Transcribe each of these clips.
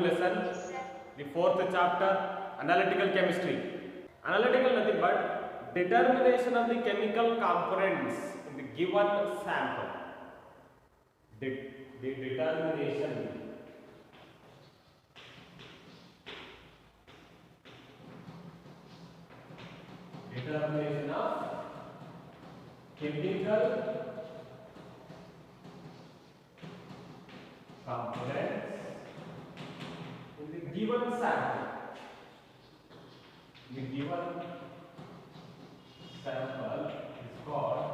lesson, the fourth chapter, analytical chemistry. Analytical nothing but determination of the chemical components in the given sample. The determination of chemical components in the given sample. The given sample is called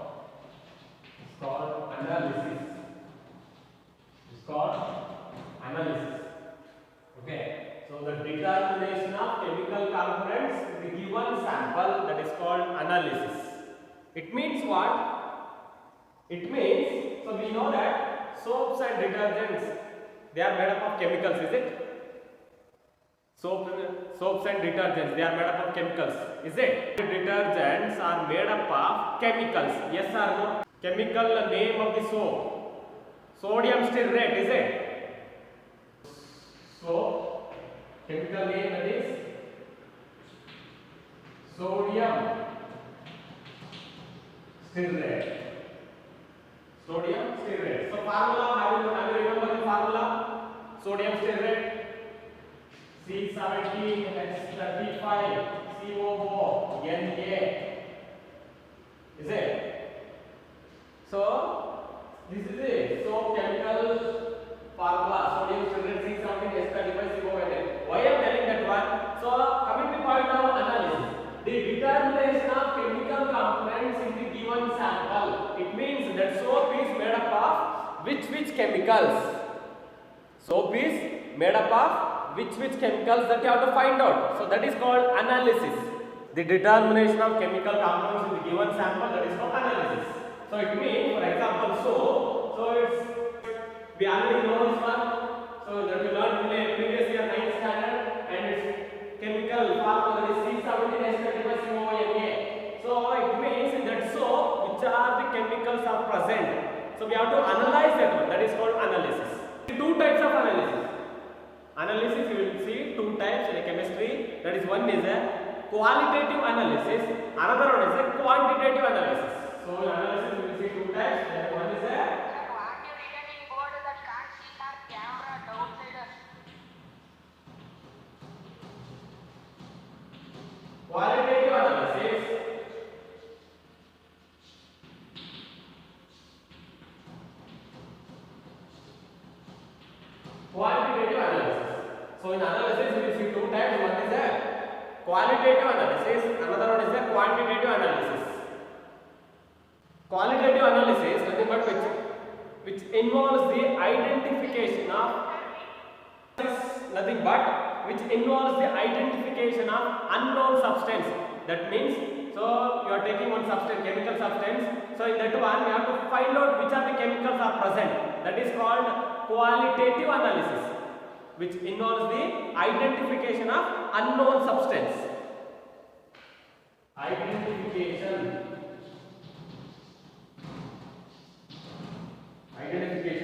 analysis. It's called analysis. Okay. So the determination of chemical components in the given sample, that is called analysis. It means what? It means, so we know that soaps and detergents, they are made up of chemicals, is it? Soaps and detergents, they are made up of chemicals, is it? Detergents are made up of chemicals, yes or no? Chemical name of the soap, sodium stearate, is it? So, chemical name, that is sodium stearate. Sodium stearate. So formula, have you remember the formula? Sodium stearate, C17H35 COO Na. Is it? So this is it. So chemical formula, sodium stearate C17H35 COO Na. Why I am telling that one? So coming to point of analysis, the determination of chemical components in the given sample. It means that soap is made up of which chemicals? Soap is made up of which chemicals, that you have to find out. So that is called analysis. The determination of chemical compounds in the given sample, that is called analysis. So it means, for example, soap. So it's, we already know this one. So that we learned in the previous year 9th standard, and its chemical formula, that is C17H35COO. So it means in that soap, which are the chemicals are present. So we have to analyze that one. That is called analysis. Two types of analysis. Analysis you will see two types in chemistry. That is, one is a qualitative analysis, another one is a quantitative analysis. So in analysis you will see two types. That one is a qualitative analysis. Quantitative analysis. So in analysis we will see two types. One is a qualitative analysis, another one is a quantitative analysis. Qualitative analysis nothing but which involves the identification of unknown substance. That means, so you are taking one substance, chemical substance. So in that one we have to find out which are the chemicals are present. That is called qualitative analysis, which involves the identification of unknown substance. Identification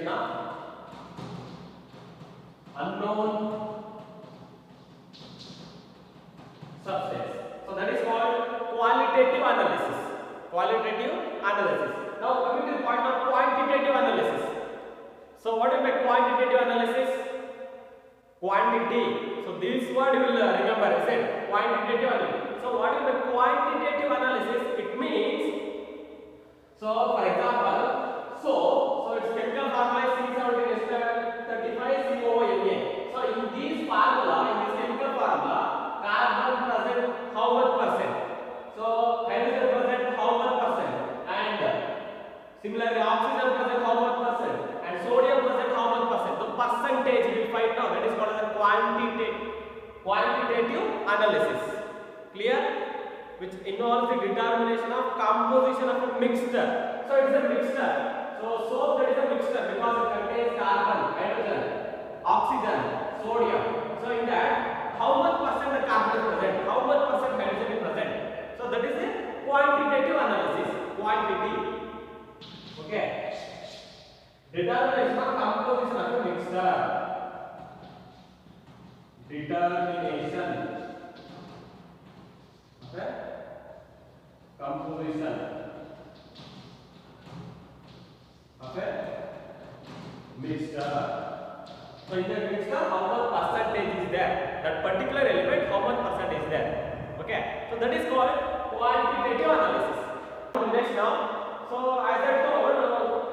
of unknown substance. So that is called qualitative analysis. Qualitative analysis. Now coming to the point of quantitative analysis. So what is the quantitative analysis? Quantity. So this word you will remember, is it? Quantitative analysis. So what is the quantitative analysis? It means, so for example, so its chemical formula is C17H35COO. So in this formula, in this chemical formula, carbon present how much percent? So hydrogen present how much percent? And similarly oxygen present how much percent? And sodium present how much percent? The percentage we will find out. That is called as a quantitative analysis. Clear? Which involves the determination of composition of a mixture. So it is a mixture. So soap, that is a mixture because it contains carbon, hydrogen, oxygen, sodium. So in that, how much percent the carbon is present? How much percent hydrogen is present? So that is a quantitative analysis. Quantity. Okay. Determination of composition of a mixture. determination of a composition of a mixture. So in that mixture, how much percentage is there? That particular element, how much percentage is there? Okay. So that is called quantitative analysis. Next now. So as I told,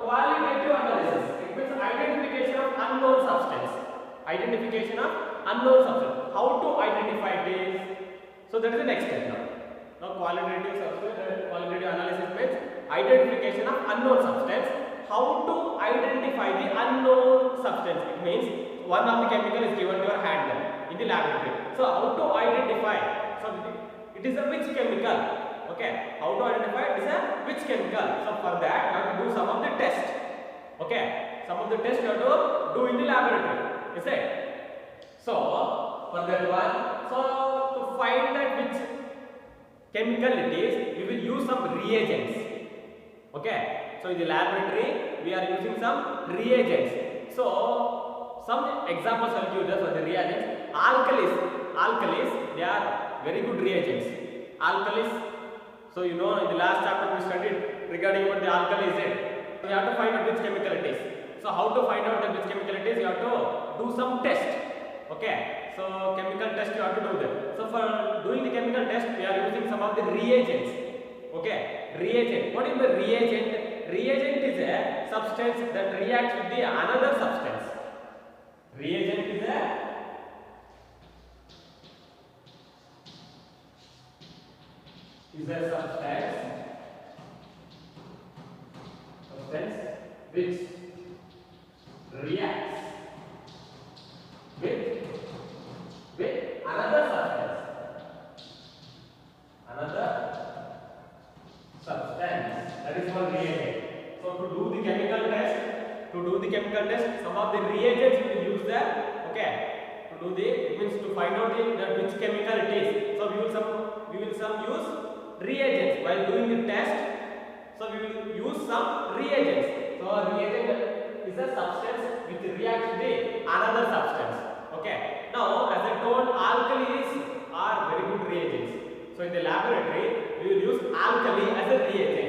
qualitative analysis. It means identification of unknown substance. Identification of unknown substance. How to identify this? So that is the next step now. Now qualitative analysis means identification of unknown substance. How to identify the unknown substance? It means one of the chemical is given to your hand in the laboratory. So how to identify? So it is a which chemical? Okay. How to identify? It is a which chemical? So for that you have to do some of the test. Okay. Some of the test you have to do in the laboratory. Is it? So for that one, so to find that which chemical it is, we will use some reagents. Okay. So in the laboratory, we are using some reagents. So some examples I will give just for the reagents. Alkalis, they are very good reagents. Alkalis. So you know in the last chapter we studied regarding about the alkali. So you have to find out which chemical it is. So how to find out which chemical it is? You have to do some test. Okay. So chemical test you have to do that. So for doing the chemical test, we are using some of the reagents. Okay. Reagent. What is the reagent? Reagent is a substance that reacts with the another substance. Reagent is a substance which reacts with another substance. That is called reagent. So to do the chemical test, some of the reagents we will use there. Okay. To do it means to find out that which chemical it is. So we will use reagents while doing the test. So we will use some reagents. So a reagent is a substance which reacts with another substance. Okay. Now as I told, alkalis are very good reagents. So in the laboratory we will use alkali as a reagent.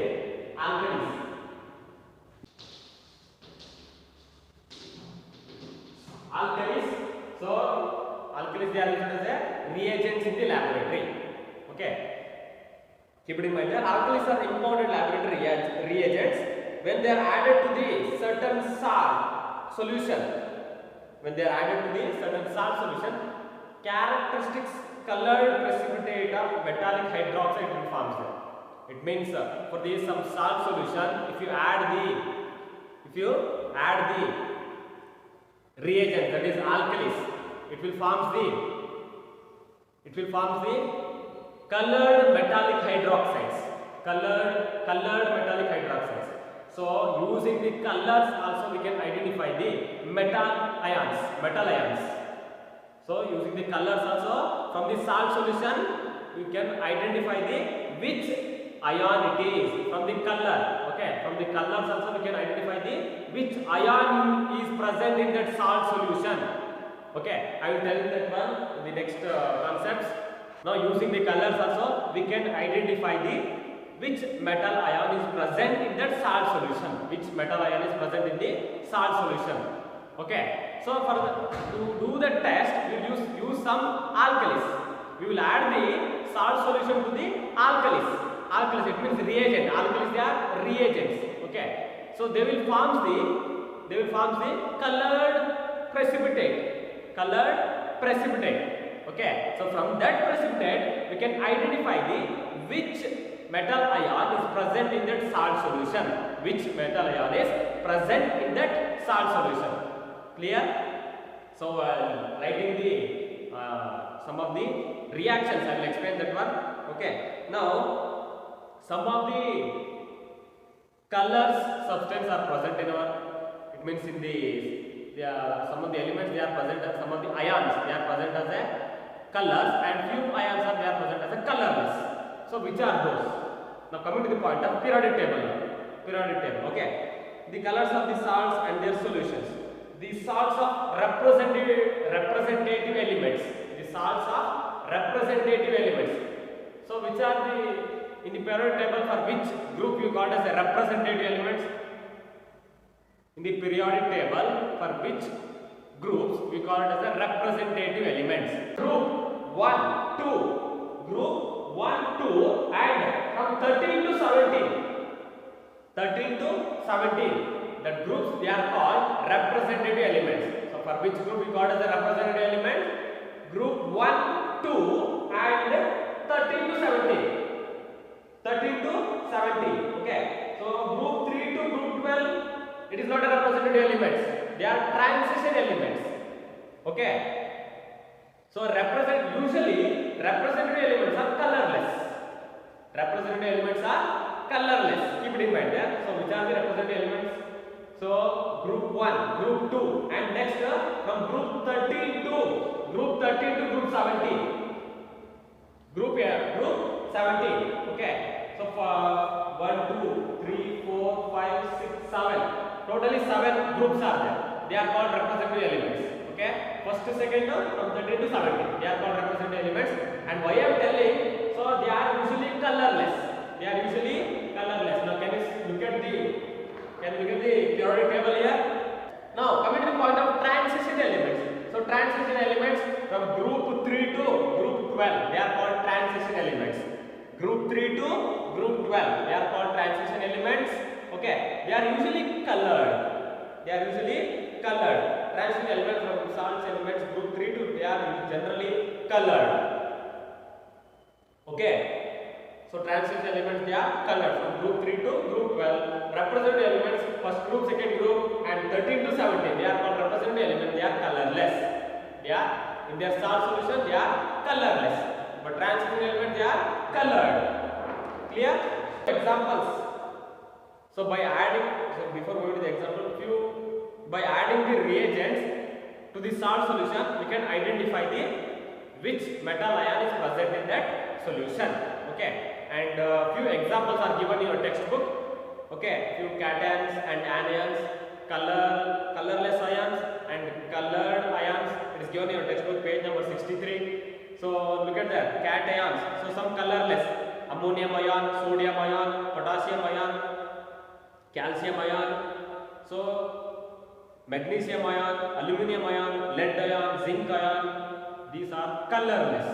Alkalis. So alkalis they are used as a reagents in the laboratory. Okay. Keep it in mind that alkalis are important laboratory reagents when they are added to the certain salt solution. When they are added to the certain salt solution, characteristics colored precipitate of metallic hydroxide will form there. It means for this some salt solution, if you add the reagent, that is alkalis, it will form the colored metallic hydroxides. So using the colors also we can identify the metal ions. So using the colors also from the salt solution we can identify which ion it is from the color. Okay, from the colors also we can identify which ion is present in that salt solution. Okay, I will tell you that one in the next concepts. Now using the colors also we can identify which metal ion is present in that salt solution. Okay, so to do the test we will use some alkalis. We will add the salt solution to the alkalis. It means reagent. Alkalis they are reagents. Okay, so they will form the colored precipitate. Okay, so from that precipitate we can identify which metal ion is present in that salt solution. Clear? So writing some of the reactions, I will explain that one. Okay, now some of the colors substance are present in our, it means in some of the elements they are present as, some of the ions they are present as a colors and few ions are present as a colorless. So which are those? Now coming to the point of periodic table. Okay, the colors of the salts and their solutions. The salts of representative elements. representative elements. So which are the in the periodic table for which group you called as a representative elements? In the periodic table for which groups we call it as a representative elements? Group 1, 2, group 1, 2 and from 13 to 17. 13 to 17. The groups they are called representative elements. So for which group we call it as a representative element? Group 1, 2 and 13 to 17. 13 to 17. Okay. So group 3 to group 12, it is not a representative elements. They are transition elements. Okay. So usually representative elements are colorless. Representative elements are colorless. Keep it in mind. Yeah? So which are the representative elements? So group 1, group 2 and next from group 13 to group 17. Group 17. Okay. So for 1, 2, 3, 4, 5, 6, 7. Totally 7 groups are there. They are called representative elements. Okay. First to second from 13 to 17. They are called representative elements. And why I am telling? So they are usually colorless. They are usually colorless. Now can you look at the periodic table here? Now coming to the point of transition elements. So transition elements from group 3 to group 12. They are called transition elements. Group 3 to group 12. They are called transition elements. Okay. They are usually colored. Transition elements from salts elements group 3 to they are generally colored. Okay. So transition elements they are colored from group 3 to group 12. Representative elements first group, second group and 13 to 17 they are called representative elements. They are colorless. They are in their salt solution they are colorless. But transition elements they are colored. Clear? Examples. So by adding, before going to the example, by adding the reagents to the salt solution, we can identify which metal ion is present in that solution. Okay. And few examples are given in your textbook. Okay, few cations and anions, colorless ions and colored ions. It is given in your textbook, page number 63. So look at that, cations. So some colorless: ammonium ion, sodium ion, potassium ion, calcium ion. So magnesium ion, aluminum ion, lead ion, zinc ion. These are colorless.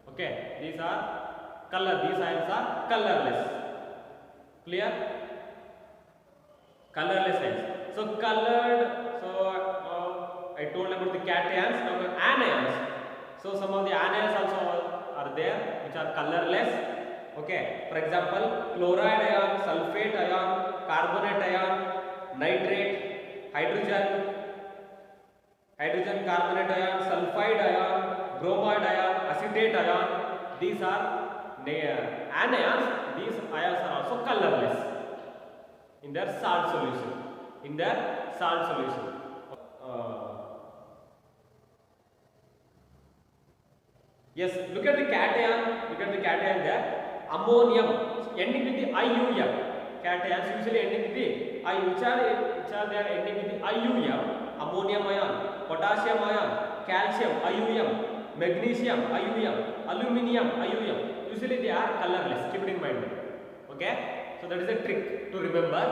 Okay, these ions are colorless. Clear? Colorless ions. So colored. So I told about the cations. Now anions. So some of the anions also are there which are colorless. Okay. For example, chloride ion, sulfate ion, carbonate ion, nitrate, hydrogen carbonate ion, sulfide ion, bromide ion, acetate ion. These are anions. These ions are also colorless in their salt solution. Yes, look at the cation there. Ammonium ending with the IUM. Cations usually ending with the I. Which are they are ending with the IUM. Ammonium ion, potassium ion, calcium IUM, magnesium IUM, aluminium IUM. Usually they are colorless. Keep it in mind. Okay. So that is a trick to remember.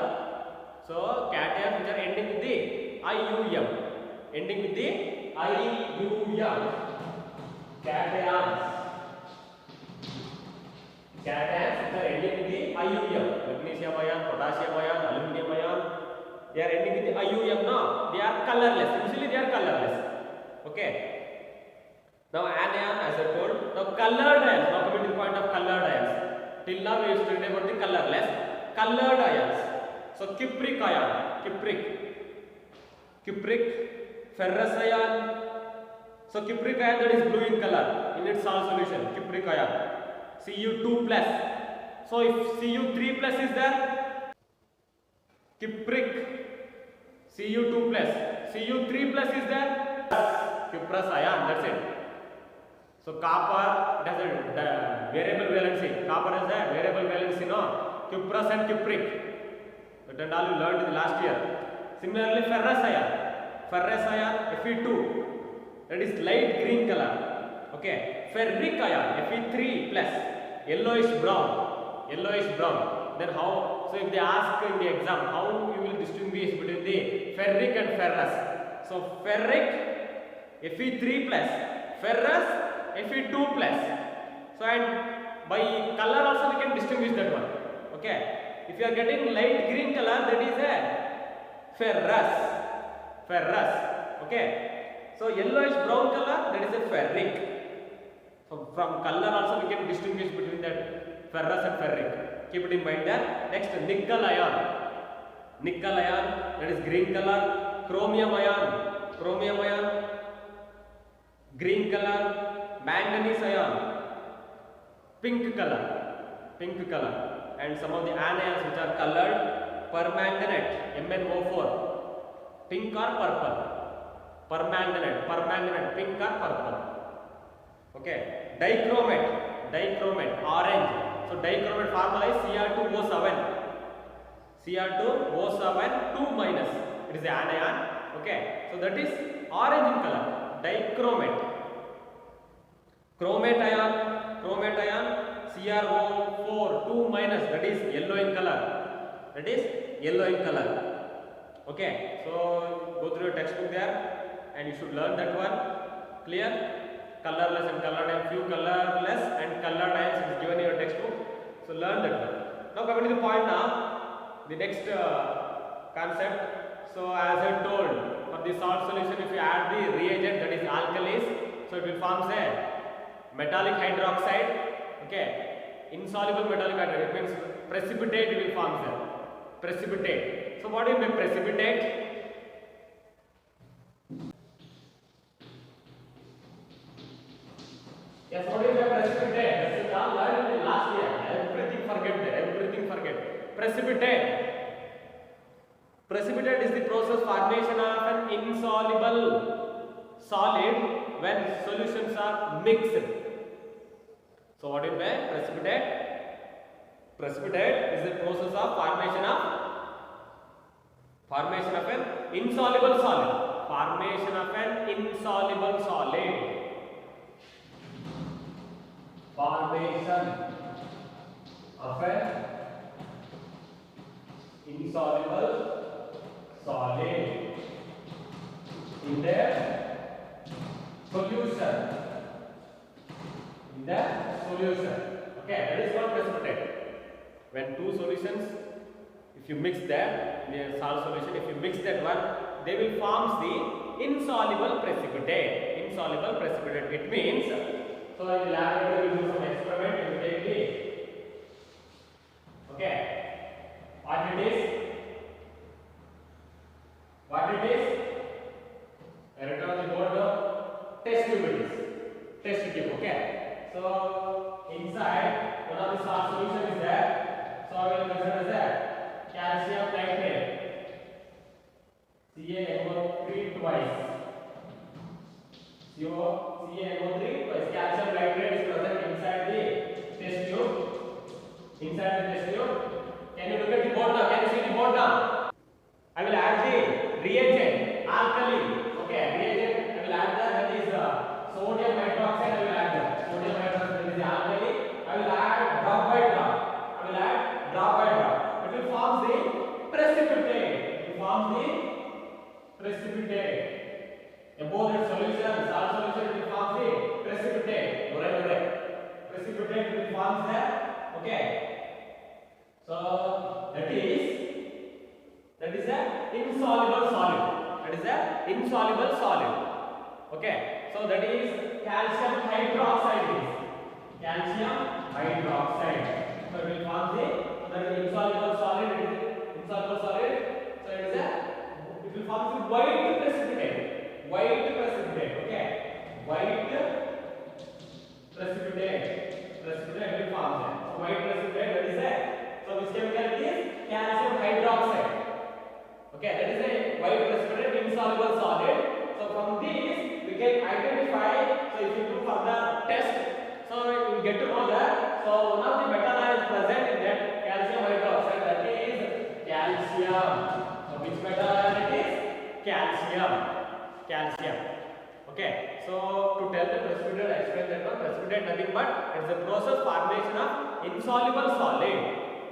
So cations which are ending with the IUM. Cations which are ending with the IUM. Magnesium ion, potassium ion, aluminium ion. They are ending with the IUM. No, they are colorless. Usually they are colorless. Okay. Now anion, as I told. Now colored ions. Now coming to the point of colored ions. Till now we studied about the colorless. Colored ions. So cupric ion, ferrous ion. So cupric ion that is blue in color in its salt solution. Cupric ion. Cu2 plus. So if Cu3 plus is there, cupric. Cu2 plus. Cu3 plus is there, cuprous ion. That's it. So copper, it has a variable valency. Copper has a variable valency, no? Cuprous and cupric. That and all you learned in the last year. Similarly, ferrous ion, Fe2, that is light green color. Okay, ferric ion Fe3 plus, yellowish brown, yellowish brown. Then how? So if they ask in the exam, how you will distinguish between the ferric and ferrous? So ferric Fe3 plus, ferrous Fe2 plus. So and by color also we can distinguish that one. Okay, if you are getting light green color, that is a ferrous, ferrous. Okay, so yellowish brown color, that is a ferric. So from color also we can distinguish between that ferrous and ferric. Keep it in mind there. Next, nickel ion. Nickel ion, that is green color. Chromium ion, chromium ion, green color. Manganese ion, pink color, pink color. And some of the anions which are colored permanganate, MnO4, pink or purple. Permanganate, permanganate, pink or purple. Okay, dichromate, dichromate, orange. So dichromate formula is Cr2O7. Cr2O7 2 minus. It is the anion. Okay, so that is orange in color. Dichromate. Chromate ion, chromate ion, CrO4 2 minus. That is yellow in color. That is yellow in color. Okay, so go through your textbook there, and you should learn that one. Clear? Colorless and colored ions, few colorless and colored ions is given in your textbook. So learn that one. Now coming to the point now, the next concept. So as I told, for the salt solution, if you add the reagent, that is alkalis, so it will form a metallic hydroxide. Okay, insoluble metallic hydroxide. It means precipitate will form there. Precipitate. So what do you mean precipitate? Yes, what is the precipitate? This is all learned in the last year. Everything forget there. Everything forget. Precipitate. Precipitate is the process formation of an insoluble solid when solutions are mixed. So what is the precipitate? Precipitate is the process of formation of an insoluble solid. Formation of an insoluble solid. Formation of an insoluble solid in the solution. In the solution. Okay, that is called precipitate. When two solutions, if you mix that in a salt solution, if you mix that one, they will form the insoluble precipitate. Insoluble precipitate. It means, so in the lab we will do some experiment. We will take the, okay, what it is? What it is? I written on the board test tube it is. Test tube, okay. So inside one of the salt solution is there. So I will consider that calcium nitrate, CaNO3 twice. CaNO3 twice. Calcium nitrate is present inside the test tube. Inside the test tube. Can you look at the board now? Can you see the board now? I will add the reagent, alkali. Okay, reagent. I will add that is sodium hydroxide. I will add that. Sodium hydroxide is the alkali. I will add drop by drop. I will add drop by drop. It will form the precipitate. It will form the precipitate. Above that solution, salt solution, it will form the precipitate. Alright. Precipitate will form there. Okay. So that is a insoluble solid. That is a insoluble solid. Okay. So that is calcium hydroxide. Calcium hydroxide. So it will form the insoluble solid. Insoluble solid. So it will form the white precipitate. White precipitate. Okay. White precipitate. Precipitate will form there. So white precipitate, that is a, so which chemical it is? Calcium hydroxide. Okay, that is a white precipitate insoluble solid. So from these we can identify. So if you do further test, so you will get to know that. So one of the metal ions present in that calcium hydroxide, that is calcium. So which metal ion it is? Calcium. Calcium. Okay. So to tell the precipitate, explain that one. Precipitate nothing but it's the process formation of insoluble solid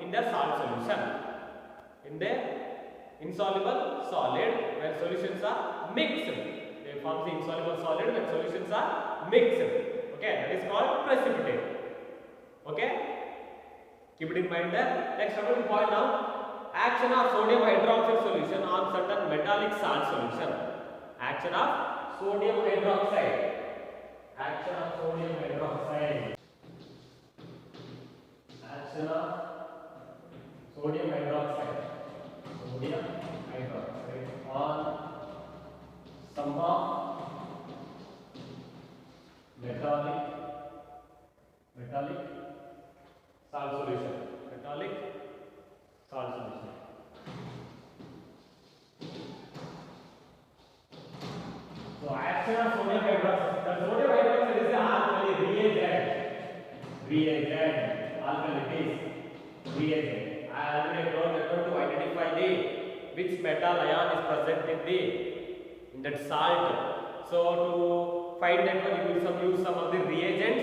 in the salt solution. In the insoluble solid when solutions are mixed, they form the insoluble solid when solutions are mixed. Okay, that is called precipitate. Okay, keep it in mind there. Next, second point now, action of sodium hydroxide solution on certain metallic salt solution. Action of sodium hydroxide. Action of sodium hydroxide. Action of sodium hydroxide. Sodium hydroxide on some of metallic salt solution. Metallic salt solution. So action of sodium hydroxide. The sodium hydroxide is the alkali reagent. Alkali is reagent. I already told that to identify the which metal ion is present in that salt. So to find that one, you will use some of the reagents.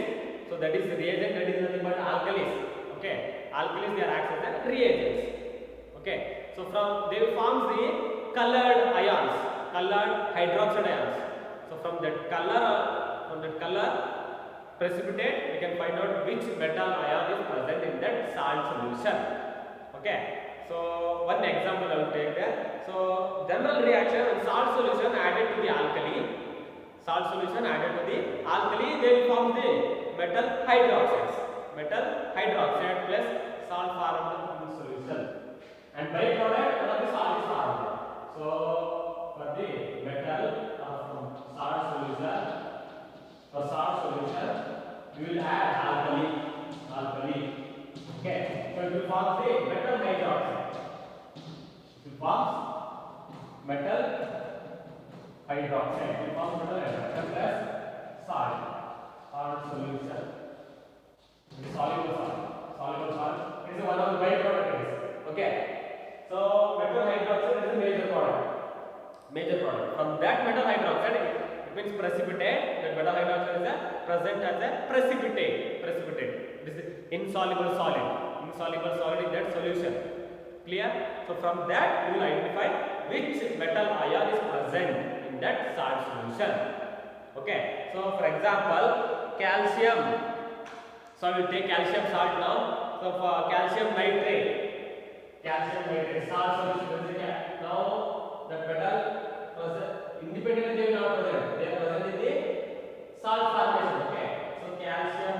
So that is the reagent, that is nothing but alkalis. Okay, alkalis they are acting as reagents. Okay, so from they will form the colored ions, colored hydroxide ions. So from that color precipitate, we can find out which metal ion is present in that salt solution. Okay, so one example I will take there. So thermal reaction when salt solution added to the alkali, they will form the metal hydroxide plus salt formed in the solution, and byproduct one of the salt is formed. So for the metal from salt solution, we will add alkali. Okay, so it will form the metal hydroxide. It will form metal hydroxide plus salt solution. It is soluble salt. It is one of the byproducts. Okay, so metal hydroxide is a major product. From that metal hydroxide, it means precipitate. That metal hydroxide is present as a precipitate. This is insoluble solid in that solution. Clear? So from that you will identify which metal ion is present in that salt solution. Okay, so for example, calcium. So I will take calcium salt now. So for calcium nitrate salt solution. Now that metal present independently, they will not present. They are present in the salt formation. Okay, so calcium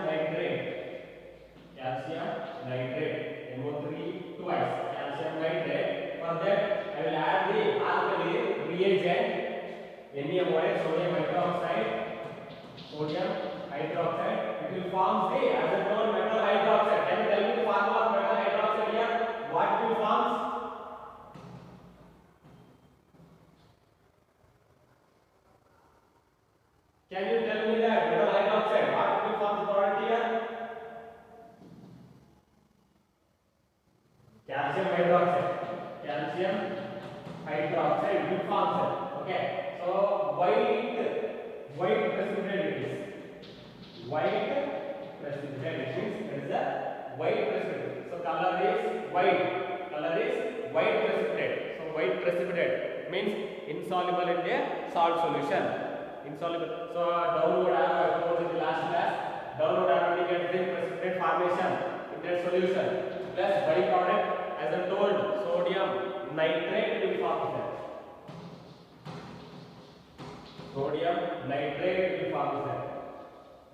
nitrate, NO3 twice. Calcium nitrate. For that, I will add the alkali reagent, NaOH, sodium hydroxide. It will form the acetone metal hydroxide. Can you tell me the formula of metal hydroxide here? What it will form? Can you tell me that metal hydroxide? What it will form the product here? Calcium hydroxide will form it. Okay, so white precipitate it is. White precipitate, it means it is a white precipitate. So color is white precipitate. So white precipitate means insoluble in the salt solution. Insoluble. So downward arrow, I told in the last class, downward arrow indicates the precipitate formation in that solution. Plus byproduct, as I told, sodium nitrate will form that.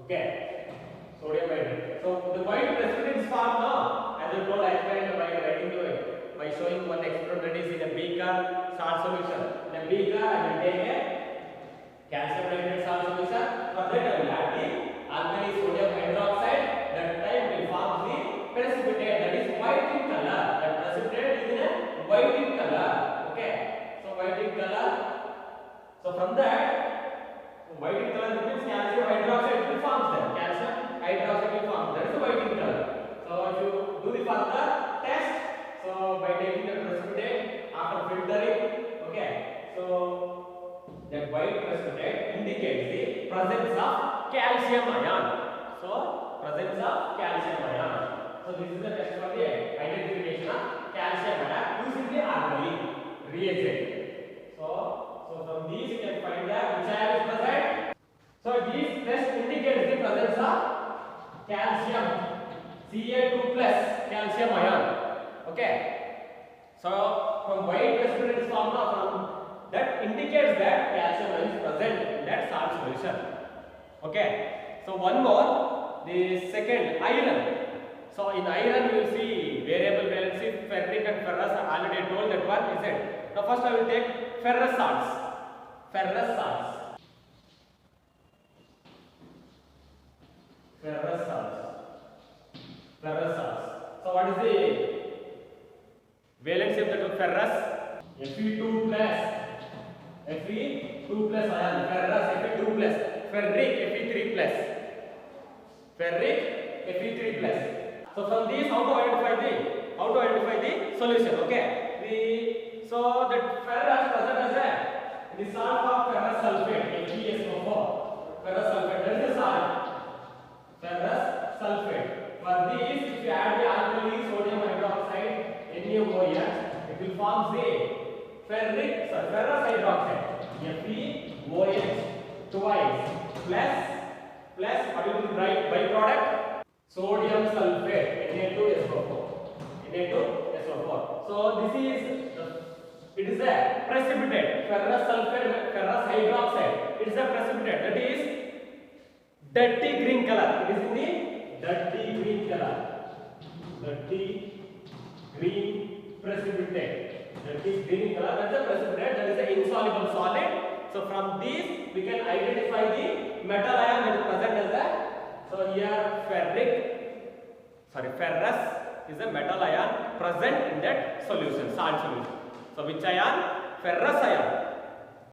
Okay, sodium nitrate. So the white precipitate is formed now. As I told, I explained by writing to it, by showing one experiment that is in a beaker salt solution. In a beaker, I will take a calcium nitrate salt solution. For that, I will add the alkali sodium hydroxide. That time will form the precipitate that is white in color. That precipitate is in a white in color. Okay, so white in color. So from that, white in color means calcium hydroxide will form there. Calcium hydroxide will form. That is the white in color. So if you do the further test, so by taking the precipitate after filtering, okay, so that white precipitate indicates the presence of calcium ion. So presence of calcium ion. So this is the test for the identification of calcium ion using the organic reagent. So from these you can find that which ion is present. So these tests indicates the presence of calcium, Ca2 plus calcium ion. Okay. So from white precipitate formula, from that indicates that calcium ion is present in that salt solution. Okay. So one more, the second, iron. So in iron we will see variable valency, ferric and ferrous. I already told that one, is it? Now first I will take ferrous salts. Ferrous salts. Ferrous salts. Ferrous salts. So what is the valency of the ferrous? Fe2 plus. Fe2 plus ion. Ferrous Fe2 plus. Ferric Fe3 plus. Ferric Fe3 plus. So from these, how to identify the solution? Okay. So that ferrous present as a the salt of ferrous sulfate FeSO4. Ferrous sulfate. That is the salt. Ferrous sulfate. For these, if you add the alkali sodium hydroxide NaOH, it will form the ferrous hydroxide FeOH twice plus what will be the byproduct? Sodium sulfate Na2SO4. Na2SO4. So it is a precipitate. Ferrous sulfate, ferrous hydroxide. It is a precipitate. That is dirty green color. It is in the dirty green color. Dirty green precipitate. Dirty green color. That is a precipitate. That is an insoluble solid. So from these we can identify the metal ion that is present as a. So here ferrous is a metal ion present in that solution, salt solution. So which ion? Ferrous ion.